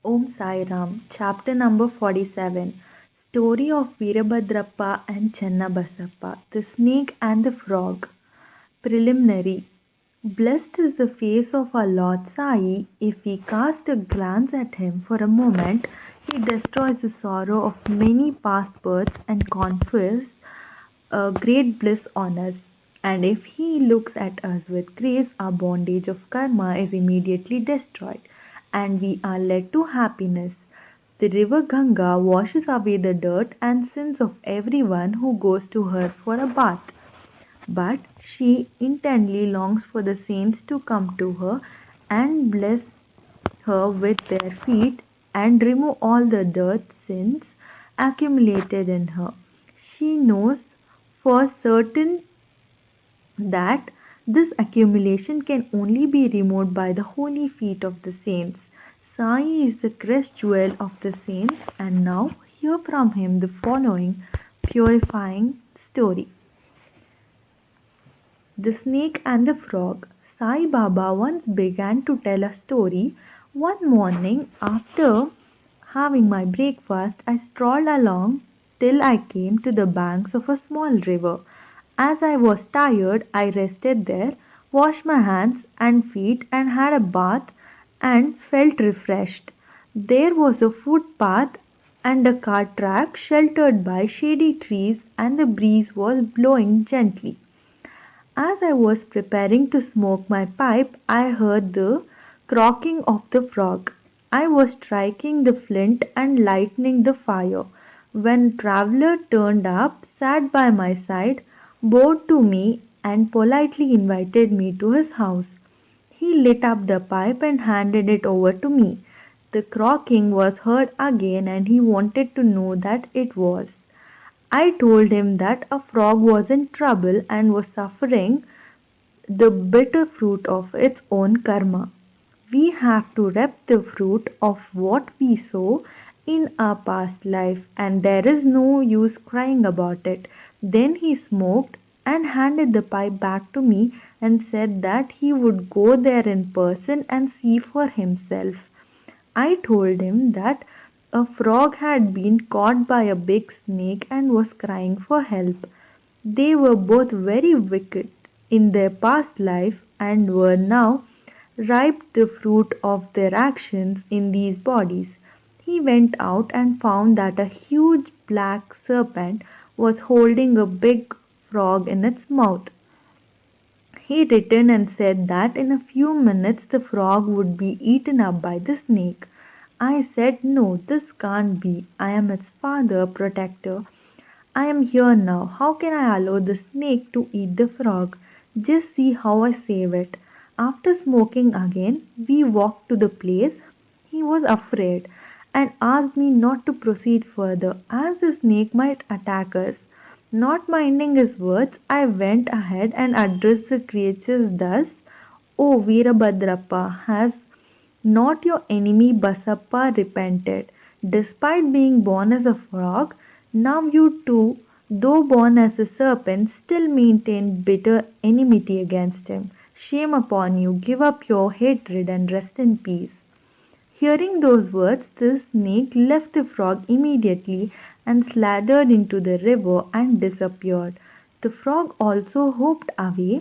Om Sai Ram, chapter number 47. Story of Veerabhadrappa and Channabasappa, the snake and the frog. Preliminary. Blessed is the face of our Lord Sai. If we cast a glance at him for a moment, he destroys the sorrow of many past births and confers a great bliss on us. And if he looks at us with grace, our bondage of karma is immediately destroyed, and we are led to happiness. The river Ganga washes away the dirt and sins of everyone who goes to her for a bath. But she intently longs for the saints to come to her and bless her with their feet and remove all the dirt sins accumulated in her. She knows for certain that this accumulation can only be removed by the holy feet of the saints. Sai is the crest jewel of the saints, and now hear from him the following purifying story. The Snake and the Frog. Sai Baba once began to tell a story. One morning, after having my breakfast, I strolled along till I came to the banks of a small river. As I was tired, I rested there, washed my hands and feet, and had a bath and felt refreshed. There was a footpath and a cart track sheltered by shady trees, and the breeze was blowing gently. As I was preparing to smoke my pipe, I heard the croaking of the frog. I was striking the flint and lighting the fire, when a traveller turned up, sat by my side, bowed to me, and politely invited me to his house. He lit up the pipe and handed it over to me. The croaking was heard again, and he wanted to know that it was. I told him that a frog was in trouble and was suffering the bitter fruit of its own karma. We have to reap the fruit of what we sow in our past life, and there is no use crying about it. Then he smoked and handed the pipe back to me and said that he would go there in person and see for himself. I told him that a frog had been caught by a big snake and was crying for help. They were both very wicked in their past life and were now reaped the fruit of their actions in these bodies. He went out and found that a huge black serpent was holding a big frog in its mouth. He returned and said that in a few minutes the frog would be eaten up by the snake. I said, "No, this can't be. I am its father, protector. I am here now. How can I allow the snake to eat the frog? Just see how I save it." After smoking again, we walked to the place. He was afraid and asked me not to proceed further, as the snake might attack us. Not minding his words, I went ahead and addressed the creatures thus: "O Veerabhadrappa, has not your enemy Basappa repented? Despite being born as a frog, now you too, though born as a serpent, still maintain bitter enmity against him. Shame upon you! Give up your hatred and rest in peace." Hearing those words, the snake left the frog immediately and slattered into the river and disappeared. The frog also hopped away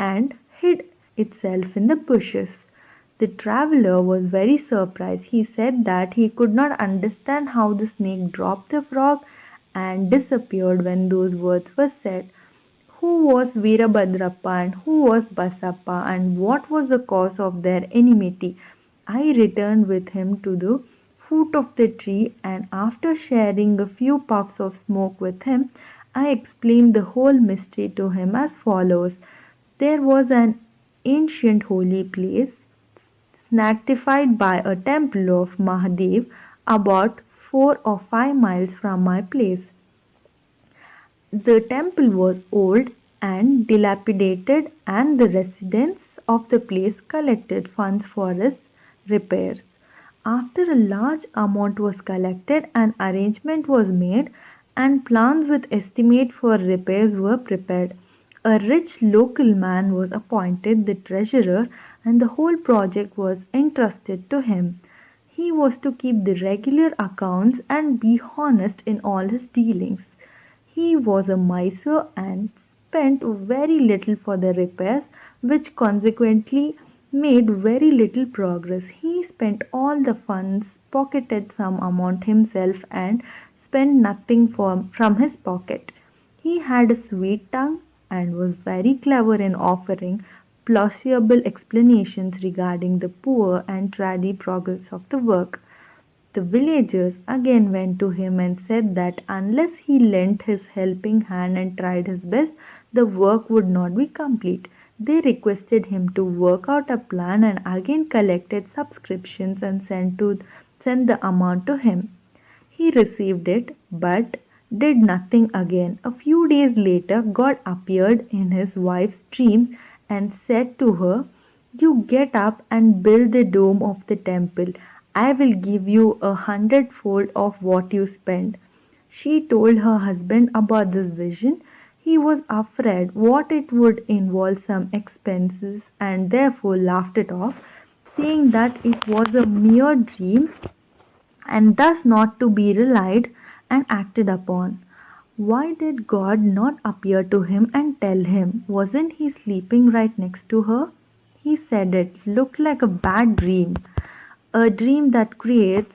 and hid itself in the bushes. The traveller was very surprised. He said that he could not understand how the snake dropped the frog and disappeared when those words were said. Who was Veerabhadrappa and who was Basappa, and what was the cause of their enmity? I returned with him to the foot of the tree, and after sharing a few puffs of smoke with him, I explained the whole mystery to him as follows. There was an ancient holy place sanctified by a temple of Mahadev about 4 or 5 miles from my place. The temple was old and dilapidated, and the residents of the place collected funds for its repairs. After a large amount was collected, an arrangement was made, and plans with estimate for repairs were prepared. A rich local man was appointed the treasurer, and the whole project was entrusted to him. He was to keep the regular accounts and be honest in all his dealings. He was a miser and spent very little for the repairs, which consequently made very little progress. He spent all the funds, pocketed some amount himself, and spent nothing from his pocket. He had a sweet tongue and was very clever in offering plausible explanations regarding the poor and tardy progress of the work. The villagers again went to him and said that unless he lent his helping hand and tried his best, the work would not be complete. They requested him to work out a plan and again collected subscriptions and sent the amount to him. He received it, but did nothing again. A few days later, God appeared in his wife's dreams and said to her, "You get up and build the dome of the temple. I will give you 100-fold of what you spend." She told her husband about this vision. He was afraid what it would involve some expenses and therefore laughed it off, saying that it was a mere dream and thus not to be relied and acted upon. Why did God not appear to him and tell him? Wasn't he sleeping right next to her? He said it looked like a bad dream, a dream that creates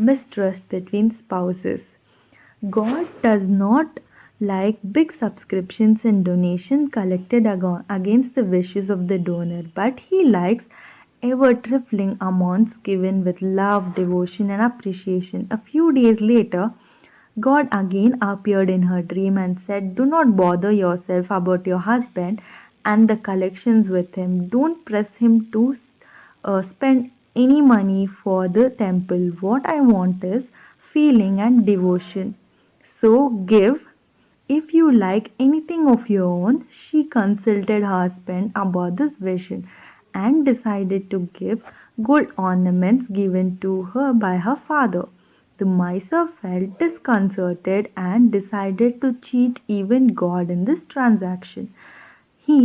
mistrust between spouses. God does not like big subscriptions and donations collected against the wishes of the donor, but He likes ever trifling amounts given with love, devotion, and appreciation. A few days later, God again appeared in her dream and said, "Do not bother yourself about your husband and the collections with him. Don't press him to spend any money for the temple. What I want is feeling and devotion. So give. If you like anything of your own." She consulted her husband about this vision and decided to give gold ornaments given to her by her father. The miser felt disconcerted and decided to cheat even God in this transaction. He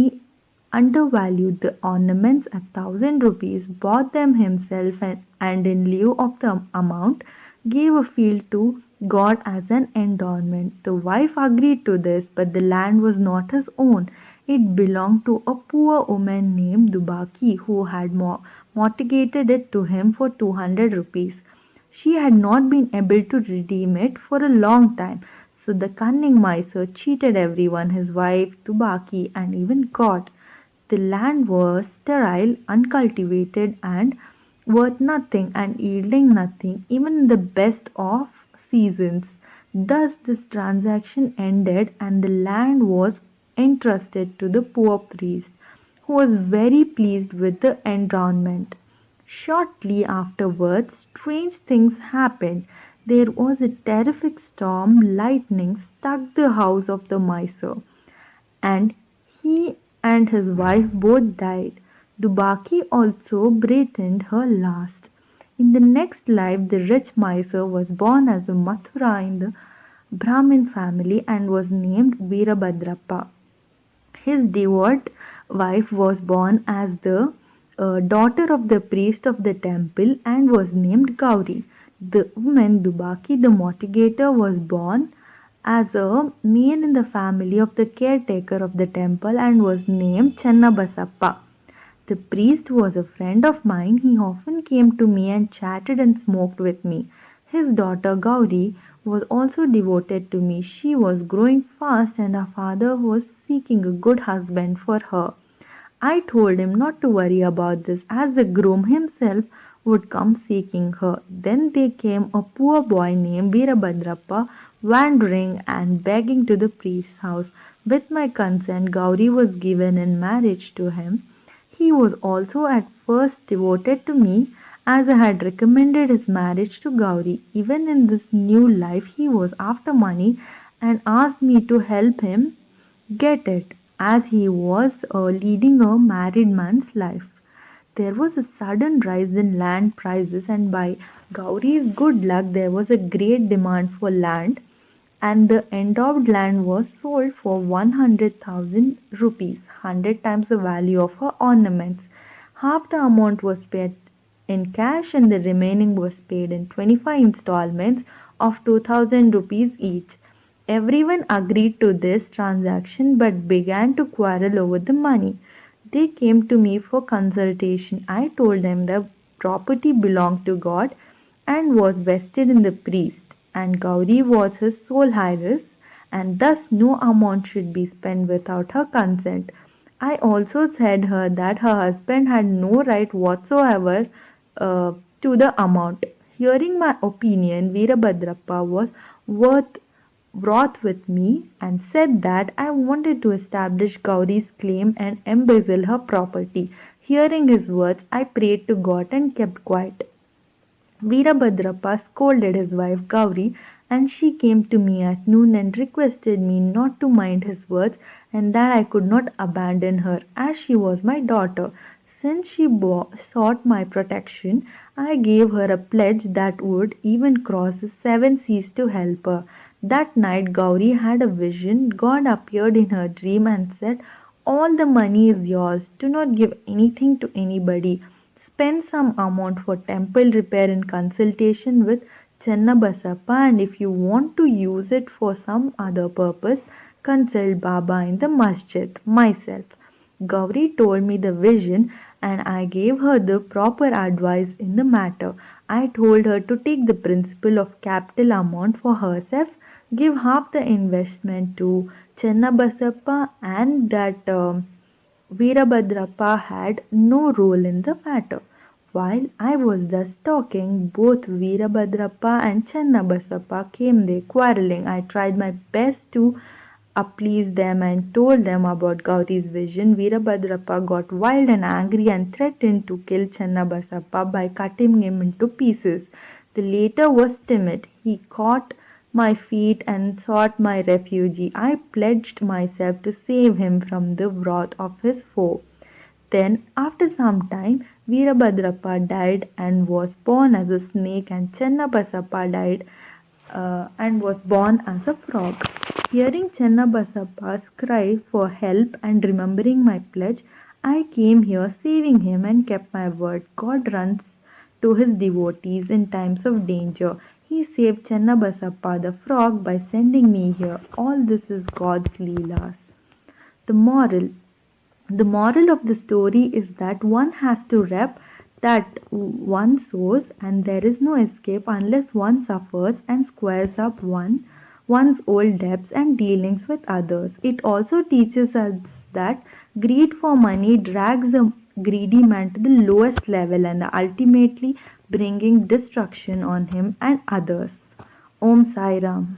undervalued the ornaments at 1,000 rupees, bought them himself, and in lieu of the amount, gave a field to God as an endowment. The wife agreed to this, but the land was not his own. It belonged to a poor woman named Dubaki, who had mortgaged it to him for 200 rupees. She had not been able to redeem it for a long time, so the cunning miser cheated everyone, his wife, Tubaki, and even God. The land was sterile, uncultivated, and worth nothing, and yielding nothing, even in the best of seasons. Thus, this transaction ended, and the land was entrusted to the poor priest, who was very pleased with the endowment. Shortly afterwards, strange things happened. There was a terrific storm, lightning struck the house of the miser, and he and his wife both died. Dubaki also breathed her last. In the next life, the rich miser was born as a Mathura in the Brahmin family and was named Veerabhadrappa. His devout wife was born as the daughter of the priest of the temple and was named Gauri. The woman Dubaki the mortgator was born as a maid in the family of the caretaker of the temple and was named Channabasappa. The priest was a friend of mine. He often came to me and chatted and smoked with me. His daughter Gauri was also devoted to me. She was growing fast and her father was seeking a good husband for her. I told him not to worry about this, as the groom himself would come seeking her. Then there came a poor boy named Veerabhadrappa wandering and begging to the priest's house. With my consent, Gauri was given in marriage to him. He was also at first devoted to me, as I had recommended his marriage to Gauri. Even in this new life, he was after money and asked me to help him get it, as he was leading a married man's life. There was a sudden rise in land prices, and by Gauri's good luck, there was a great demand for land, and the endowed land was sold for 100,000 rupees, 100 times the value of her ornaments. Half the amount was paid in cash and the remaining was paid in 25 installments of 2000 rupees each. Everyone agreed to this transaction but began to quarrel over the money. They came to me for consultation. I told them the property belonged to God and was vested in the priest, and Gauri was his sole heiress, and thus no amount should be spent without her consent. I also said her that her husband had no right whatsoever to the amount. Hearing my opinion, Veerabhadrappa was worth wroth with me and said that I wanted to establish Gauri's claim and embezzle her property. Hearing his words, I prayed to God and kept quiet. Veerabhadrappa scolded his wife Gauri, and she came to me at noon and requested me not to mind his words and that I could not abandon her, as she was my daughter. Since she sought my protection, I gave her a pledge that would even cross the seven seas to help her. That night Gauri had a vision. God appeared in her dream and said, "All the money is yours. Do not give anything to anybody. Spend some amount for temple repair in consultation with Chennabasappa, and if you want to use it for some other purpose, consult Baba in the masjid, myself." Gauri told me the vision and I gave her the proper advice in the matter. I told her to take the principal of capital amount for herself, give half the investment to Chennabasappa, and that Veerabhadrappa had no role in the matter. While I was thus talking, both Veerabhadrappa and Chennabasappa came there quarrelling. I tried my best to appease them and told them about Gauri's vision. Veerabhadrappa got wild and angry and threatened to kill Chennabasappa by cutting him into pieces. The latter was timid. He caught my feet and sought my refuge. I pledged myself to save him from the wrath of his foe. Then, after some time, Veerabhadrappa died and was born as a snake, and Chennabasappa died and was born as a frog. Hearing Chennabasappa's cry for help and remembering my pledge, I came here saving him and kept my word. God runs to his devotees in times of danger. He saved Chennabasappa the frog by sending me here. All this is God's Leelas. The moral. The moral of the story is that one has to rep that one sows, and there is no escape unless one suffers and squares up one's old debts and dealings with others. It also teaches us that greed for money drags the greedy man to the lowest level and ultimately bringing destruction on him and others. Om Sai Ram.